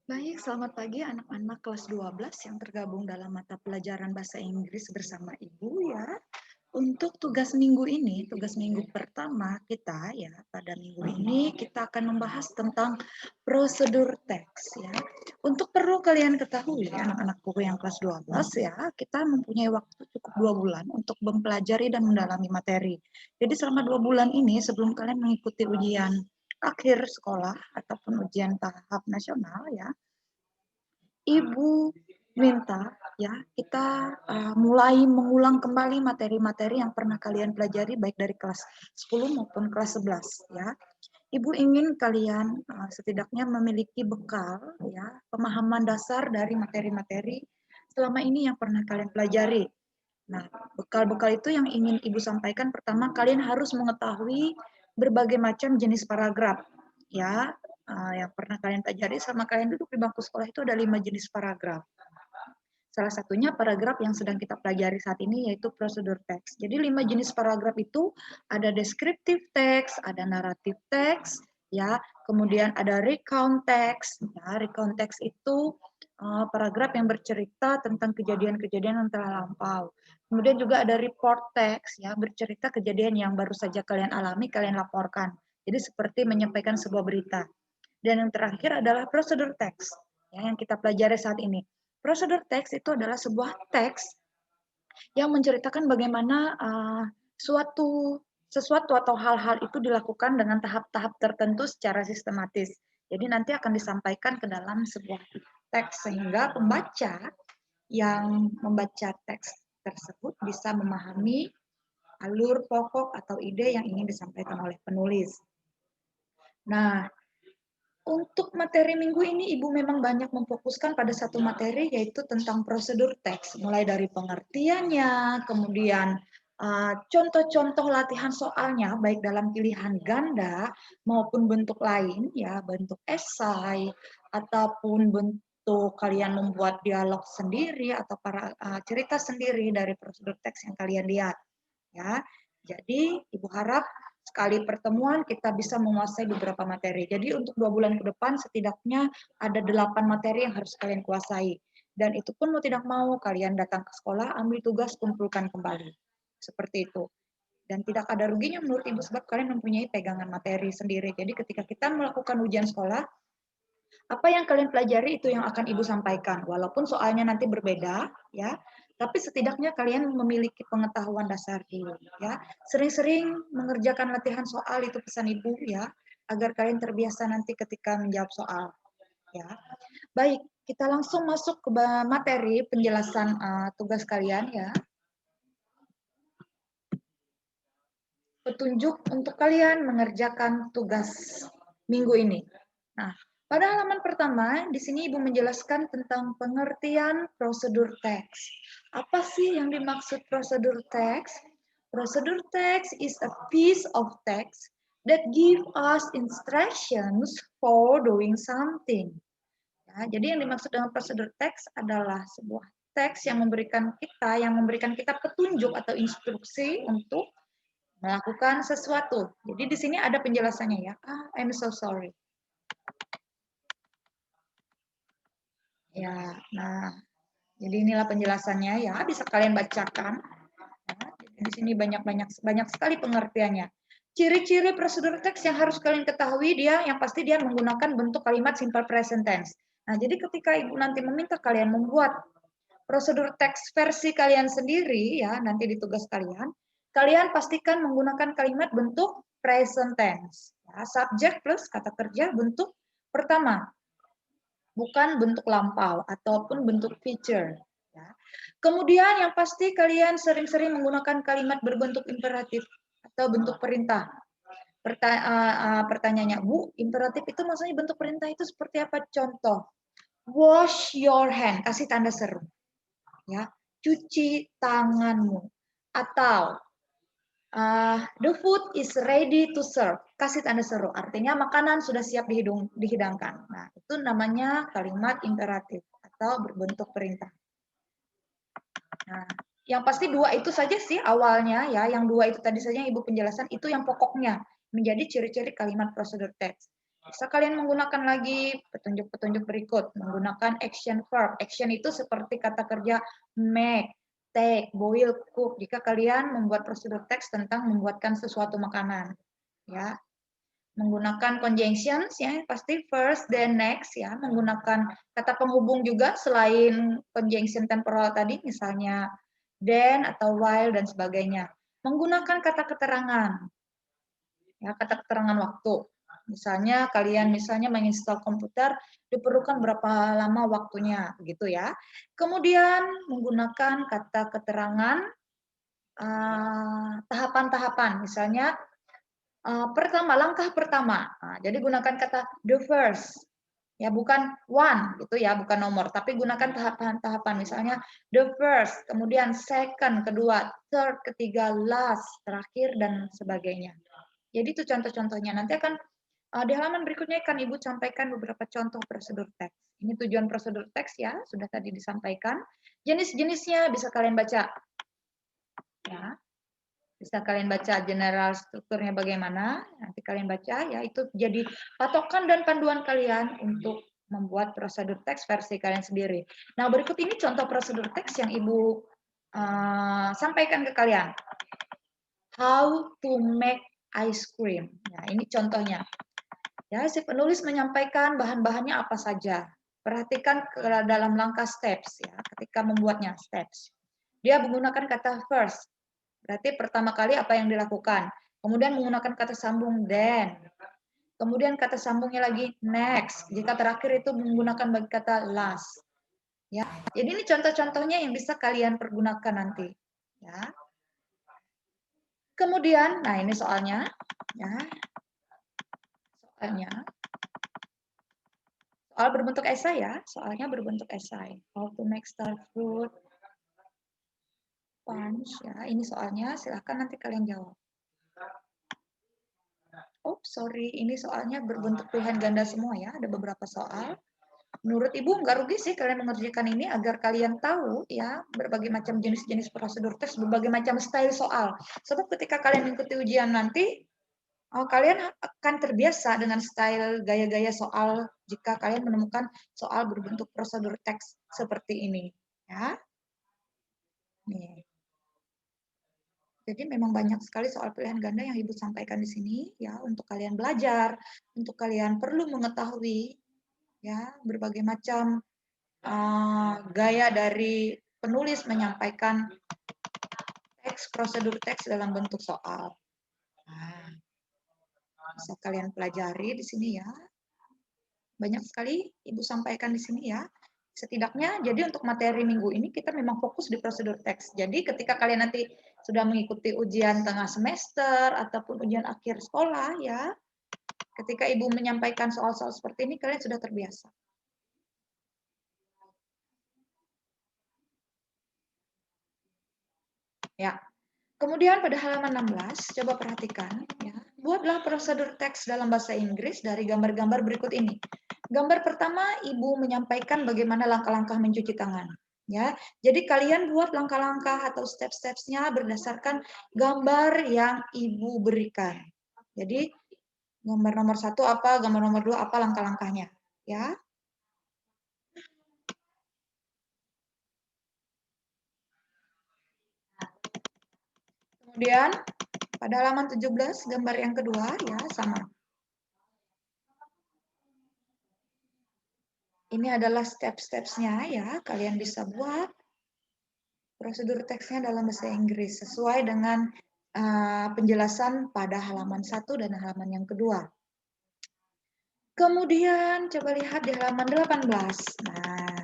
Baik, selamat pagi anak-anak kelas 12 yang tergabung dalam mata pelajaran bahasa Inggris bersama Ibu ya. Untuk tugas minggu ini, tugas minggu pertama kita ya, pada minggu ini kita akan membahas tentang prosedur teks ya. Untuk perlu kalian ketahui anak-anak buku yang kelas 12 ya, kita mempunyai waktu cukup 2 bulan untuk mempelajari dan mendalami materi. Jadi selama 2 bulan ini sebelum kalian mengikuti ujian akhir sekolah ataupun ujian tahap nasional ya, Ibu minta ya kita mulai mengulang kembali materi-materi yang pernah kalian pelajari baik dari kelas 10 maupun kelas 11 ya. Ibu ingin kalian setidaknya memiliki bekal ya, pemahaman dasar dari materi-materi selama ini yang pernah kalian pelajari. Nah, bekal-bekal itu yang ingin Ibu sampaikan, pertama kalian harus mengetahui berbagai macam jenis paragraf ya. Yang pernah kalian pelajari sama kalian duduk di bangku sekolah itu ada 5 jenis paragraf. Salah satunya paragraf yang sedang kita pelajari saat ini yaitu prosedur teks. Jadi 5 jenis paragraf itu ada descriptive text, ada narrative text, ya, kemudian ada recount text. Ya, recount text itu paragraf yang bercerita tentang kejadian-kejadian yang telah lampau. Kemudian juga ada report text, ya, bercerita kejadian yang baru saja kalian alami, kalian laporkan. Jadi seperti menyampaikan sebuah berita. Dan yang terakhir adalah prosedur teks ya, yang kita pelajari saat ini. Prosedur teks itu adalah sebuah teks yang menceritakan bagaimana sesuatu atau hal-hal itu dilakukan dengan tahap-tahap tertentu secara sistematis. Jadi nanti akan disampaikan ke dalam sebuah teks sehingga pembaca yang membaca teks tersebut bisa memahami alur pokok atau ide yang ingin disampaikan oleh penulis. Nah, untuk materi minggu ini, Ibu memang banyak memfokuskan pada satu materi, yaitu tentang prosedur teks. Mulai dari pengertiannya, kemudian contoh-contoh latihan soalnya, baik dalam pilihan ganda maupun bentuk lain, ya bentuk esai, ataupun bentuk kalian membuat dialog sendiri, atau cerita sendiri dari prosedur teks yang kalian lihat. Ya, jadi Ibu harap sekali pertemuan kita bisa menguasai beberapa materi. Jadi untuk 2 bulan ke depan setidaknya ada 8 materi yang harus kalian kuasai. Dan itu pun mau tidak mau kalian datang ke sekolah, ambil tugas, kumpulkan kembali. Seperti itu. Dan tidak ada ruginya menurut Ibu sebab kalian mempunyai pegangan materi sendiri. Jadi ketika kita melakukan ujian sekolah, apa yang kalian pelajari itu yang akan Ibu sampaikan. Walaupun soalnya nanti berbeda, ya, tapi setidaknya kalian memiliki pengetahuan dasar dulu, ya. Sering-sering mengerjakan latihan soal itu pesan Ibu, ya, agar kalian terbiasa nanti ketika menjawab soal, ya. Baik, kita langsung masuk ke materi penjelasan tugas kalian, ya. Petunjuk untuk kalian mengerjakan tugas minggu ini. Nah, pada halaman pertama, di sini Ibu menjelaskan tentang pengertian prosedur teks. Apa sih yang dimaksud prosedur teks? Prosedur text is a piece of text that give us instructions for doing something. Ya, jadi yang dimaksud dengan prosedur teks adalah sebuah teks yang memberikan kita petunjuk atau instruksi untuk melakukan sesuatu. Jadi di sini ada penjelasannya ya. I'm so sorry. Ya, nah, jadi inilah penjelasannya ya. Bisa kalian bacakan. Ya, di sini banyak sekali pengertiannya. Ciri-ciri prosedur teks yang harus kalian ketahui yang pasti dia menggunakan bentuk kalimat simple present tense. Nah, jadi ketika Ibu nanti meminta kalian membuat prosedur teks versi kalian sendiri ya, nanti di tugas kalian, kalian pastikan menggunakan kalimat bentuk present tense. Ya, subjek plus kata kerja bentuk pertama, bukan bentuk lampau ataupun bentuk feature. Ya. Kemudian yang pasti kalian sering-sering menggunakan kalimat berbentuk imperatif atau bentuk perintah. Pertanyaannya, Bu, imperatif itu maksudnya bentuk perintah itu seperti apa? Contoh, wash your hand, kasih tanda seru. Ya, cuci tanganmu. Atau the food is ready to serve, kasih tanda seru, artinya makanan sudah siap dihidangkan. Nah, itu namanya kalimat imperatif atau berbentuk perintah. Nah, yang pasti dua itu saja sih awalnya ya, yang dua itu tadi saja yang Ibu penjelasan itu yang pokoknya menjadi ciri-ciri kalimat prosedur teks. Bisa kalian menggunakan lagi petunjuk-petunjuk berikut, menggunakan action verb. Action itu seperti kata kerja make, take, boil, cook. Jika kalian membuat prosedur teks tentang membuatkan sesuatu makanan, ya. Menggunakan conjunctions ya, pasti first then next ya, menggunakan kata penghubung juga selain conjunction temporal tadi, misalnya then atau while dan sebagainya. Menggunakan kata keterangan, ya, kata keterangan waktu. Misalnya kalian menginstal komputer diperlukan berapa lama waktunya, begitu ya. Kemudian menggunakan kata keterangan tahapan-tahapan, misalnya pertama, langkah pertama. Nah, jadi gunakan kata the first. Ya, bukan one gitu ya, bukan nomor, tapi gunakan tahapan-tahapan. Misalnya the first, kemudian second, kedua, third, ketiga, last, terakhir dan sebagainya. Jadi itu contoh-contohnya. Nanti akan di halaman berikutnya akan Ibu sampaikan beberapa contoh prosedur teks. Ini tujuan prosedur teks ya, sudah tadi disampaikan. Jenis-jenisnya bisa kalian baca. Ya. Bisa kalian baca general strukturnya bagaimana, nanti kalian baca ya, itu jadi patokan dan panduan kalian untuk membuat prosedur teks versi kalian sendiri. Nah, berikut ini contoh prosedur teks yang Ibu sampaikan ke kalian. How to make ice cream. Nah, ini contohnya. Ya, si penulis menyampaikan bahan-bahannya apa saja. Perhatikan ke dalam langkah steps ya, ketika membuatnya steps. Dia menggunakan kata first. Berarti pertama kali apa yang dilakukan. Kemudian menggunakan kata sambung then. Kemudian kata sambungnya lagi next. Jika terakhir itu menggunakan bagi kata last. Ya. Jadi ini contoh-contohnya yang bisa kalian pergunakan nanti. Ya. Kemudian, nah ini soalnya. Ya. Soalnya. Soal berbentuk esai ya. Soalnya berbentuk esai. How to make star fruit punch. Ya. Ini soalnya. Silahkan nanti kalian jawab. Oh, sorry, ini soalnya berbentuk pilihan ganda semua ya, ada beberapa soal. Menurut Ibu nggak rugi sih kalian mengerjakan ini agar kalian tahu ya berbagai macam jenis-jenis prosedur tes, berbagai macam style soal. Sebab ketika kalian mengikuti ujian nanti, kalian akan terbiasa dengan style gaya-gaya soal jika kalian menemukan soal berbentuk prosedur teks seperti ini. Ya. Nih. Jadi memang banyak sekali soal pilihan ganda yang Ibu sampaikan di sini ya untuk kalian belajar, untuk kalian perlu mengetahui ya berbagai macam gaya dari penulis menyampaikan teks prosedur teks dalam bentuk soal. Nah, bisa kalian pelajari di sini ya. Banyak sekali Ibu sampaikan di sini ya. Setidaknya jadi untuk materi minggu ini kita memang fokus di prosedur teks. Jadi ketika kalian nanti sudah mengikuti ujian tengah semester ataupun ujian akhir sekolah ya, ketika Ibu menyampaikan soal-soal seperti ini kalian sudah terbiasa. Ya. Kemudian pada halaman 16 coba perhatikan ya. Buatlah prosedur teks dalam bahasa Inggris dari gambar-gambar berikut ini. Gambar pertama, Ibu menyampaikan bagaimana langkah-langkah mencuci tangan. Ya, jadi kalian buat langkah-langkah atau step-stepsnya berdasarkan gambar yang Ibu berikan. Jadi gambar nomor 1 apa, gambar nomor 2 apa langkah-langkahnya. Ya. Kemudian pada halaman 17 gambar yang kedua ya sama. Ini adalah step-stepsnya ya, kalian bisa buat prosedur teksnya dalam bahasa Inggris sesuai dengan penjelasan pada halaman 1 dan halaman yang kedua. Kemudian coba lihat di halaman 18. Nah,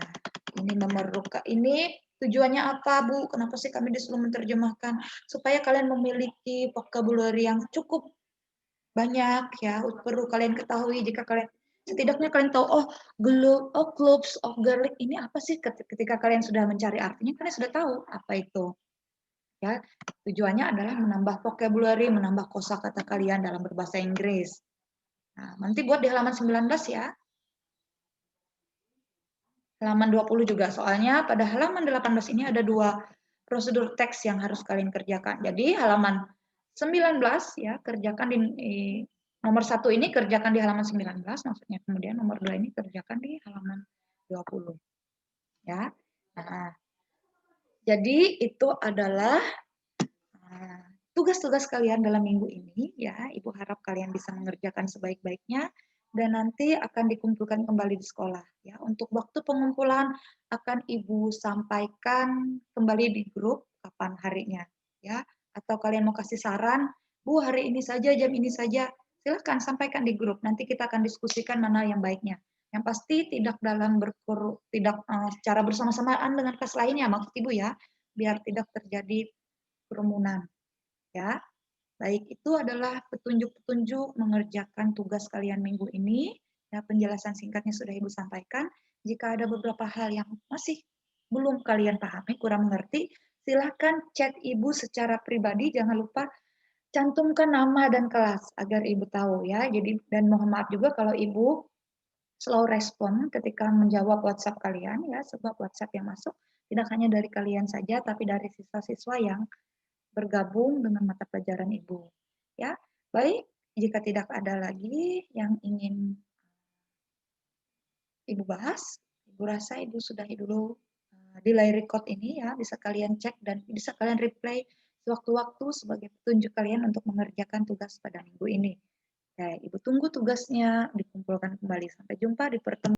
ini memerlukan ini tujuannya apa, Bu? Kenapa sih kami disuruh menerjemahkan? Supaya kalian memiliki vocabulary yang cukup banyak ya, perlu kalian ketahui jika kalian setidaknya kalian tahu cloves of garlic ini apa sih ketika kalian sudah mencari artinya kalian sudah tahu apa itu. Ya, tujuannya adalah menambah vocabulary, menambah kosakata kalian dalam berbahasa Inggris. Nah, nanti buat di halaman 19 ya. Halaman 20 juga, soalnya pada halaman 18 ini ada 2 prosedur teks yang harus kalian kerjakan. Jadi halaman 19 ya, kerjakan di Nomor 1 ini kerjakan di halaman 19 maksudnya, kemudian nomor 2 ini kerjakan di halaman 20. Ya. Nah, jadi itu adalah tugas-tugas kalian dalam minggu ini ya. Ibu harap kalian bisa mengerjakan sebaik-baiknya dan nanti akan dikumpulkan kembali di sekolah ya. Untuk waktu pengumpulan akan Ibu sampaikan kembali di grup kapan harinya ya. Atau kalian mau kasih saran, Bu hari ini saja, jam ini saja, silakan sampaikan di grup. Nanti kita akan diskusikan mana yang baiknya. Yang pasti tidak dalam secara bersama-samaan dengan kelas lainnya maksud Ibu ya, biar tidak terjadi kerumunan. Ya, baik itu adalah petunjuk-petunjuk mengerjakan tugas kalian minggu ini. Ya, penjelasan singkatnya sudah Ibu sampaikan. Jika ada beberapa hal yang masih belum kalian pahami, kurang mengerti, silahkan chat Ibu secara pribadi. Jangan lupa cantumkan nama dan kelas agar Ibu tahu ya. Jadi dan mohon maaf juga kalau Ibu slow respon ketika menjawab WhatsApp kalian ya, sebab WhatsApp yang masuk tidak hanya dari kalian saja, tapi dari siswa-siswa yang bergabung dengan mata pelajaran Ibu. Ya, baik. Jika tidak ada lagi yang ingin Ibu bahas, Ibu rasa Ibu sudahi dulu delay record ini ya. Bisa kalian cek dan bisa kalian replay sewaktu-waktu sebagai petunjuk kalian untuk mengerjakan tugas pada minggu ini. Ya, Ibu tunggu tugasnya dikumpulkan kembali. Sampai jumpa di pertemuan